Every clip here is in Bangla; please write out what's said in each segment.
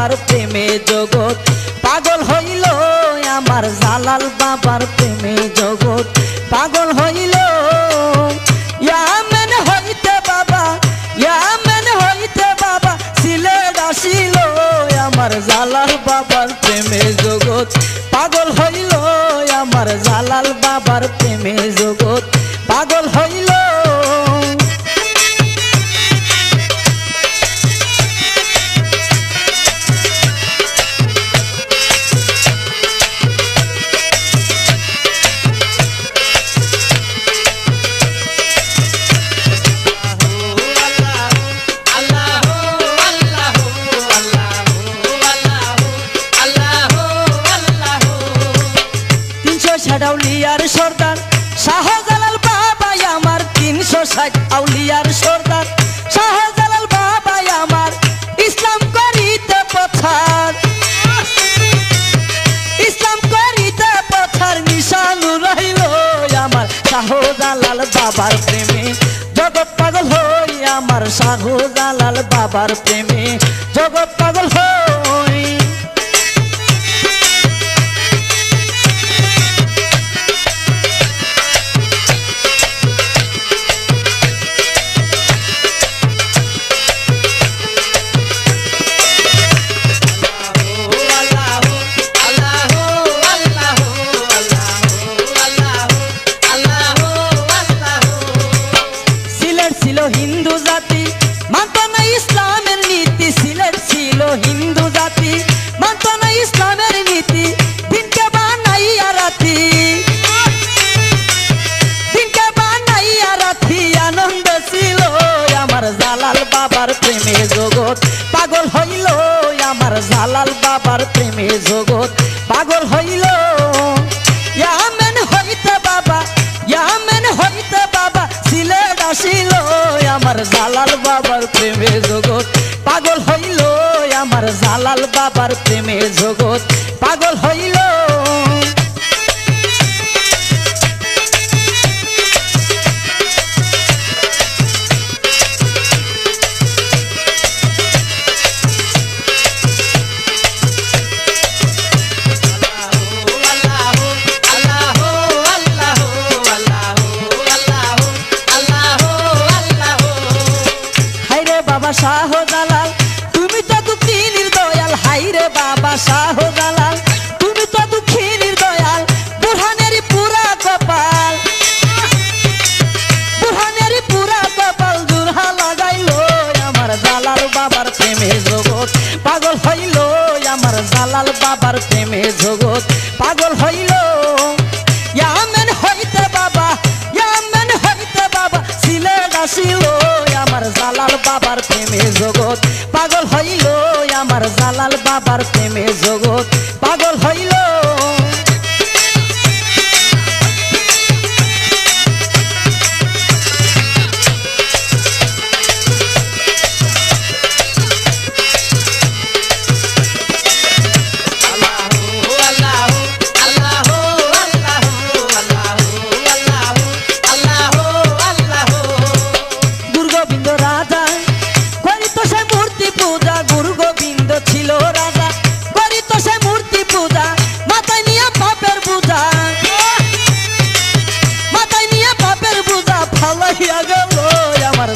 বাবার প্রেমে জগৎ পাগল হইল আমার জালাল বাবার প্রেমে জগৎ পাগল হইল ইয়ামেন হইতে বাবা ইয়ামেন হইতে বাবা সিলেট আসিল আমার জালাল বাবার প্রেমে জগৎ পাগল হইল আমার জালাল বাবার প্রেমে জগৎ পাগল হইল আউলিয়ার সর্দার শাহজালাল বাবা আমার 360 আউলিয়ার সর্দার শাহজালাল বাবা আমার ইসলাম করিতে পথার ইসলাম করিতে পথার নিশান রইল আমার শাহজালাল বাবার প্রেমে জগৎ পাগল হই আমার শাহজালাল বাবার প্রেমে জগৎ পাগল হই হিন্দু জাতি মানত না ইসলামের নীতি সিলেট ছিল হিন্দু জাতি মানত না ইসলামের নীতি দিনকে বানাইয়া রাতি দিনকে বানাইয়া রাতি আনন্দ ছিল আমার জালাল বাবার প্রেমে জগৎ পাগল হইল আমার জালাল বাবার প্রেমে জগৎ পাগল হইল ইয়ামেন হইতে বাবা ইয়ামেন হইতে বাবা সিলেট আসিল আমার জালাল বাবার প্রেমে জগৎ পাগল হইল আমার জালাল বাবার প্রেমে জগৎ পাগল হইল শাহজালাল তুমি তো দুঃখী নির্দয়াল হাইরে বাবা শাহজালাল তুমি তো দুঃখী নির্দয়াল বুরহানের পুরা কপাল বুরহানের পুরা কপাল জুরহা লাগাইল আমার জালাল বাবার প্রেমে জগৎ পাগল হইল আমার জালাল বাবার প্রেমে জগৎ পাগল হইল ইয়ামেন হইতে বাবা ইয়ামেন হইতে বাবা সিলেট আসিল আমার জালাল বাবার প্রেমে জগৎ পাগল হইল আমার জালাল বাবার প্রেমে জগৎ পাগল হইল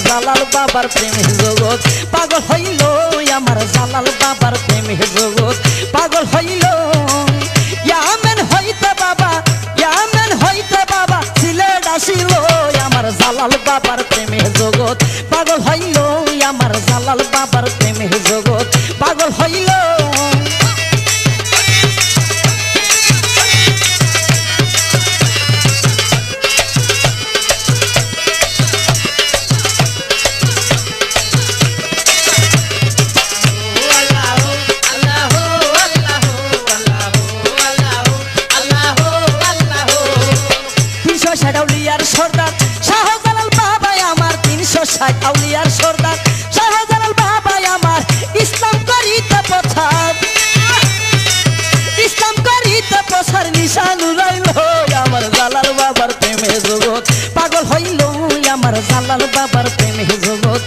জালাল বাবার প্রেমে জগৎ পাগল হইল আমার জালাল বাবার প্রেমে জগৎ পাগল হইল ইয়ামেন হইতে বাবা ইয়ামেন হইতে বাবা সিলেট আসিল আমার জালাল বাবার প্রেমে জগৎ পাগল হইল আমার জালাল বাবার প্রেমে জগৎ পাগল হইল সর্দার শাহজালাল বাবা আমার 360 আউলিয়ার সর্দার শাহজালাল বাবা আমার ইসলাম করিতে প্রচার ইসলাম করিতে প্রচার নিশান রইল আমার জালাল বাবার প্রেমে জগৎ পাগল হইল আমার জালাল বাবার প্রেমে জগৎ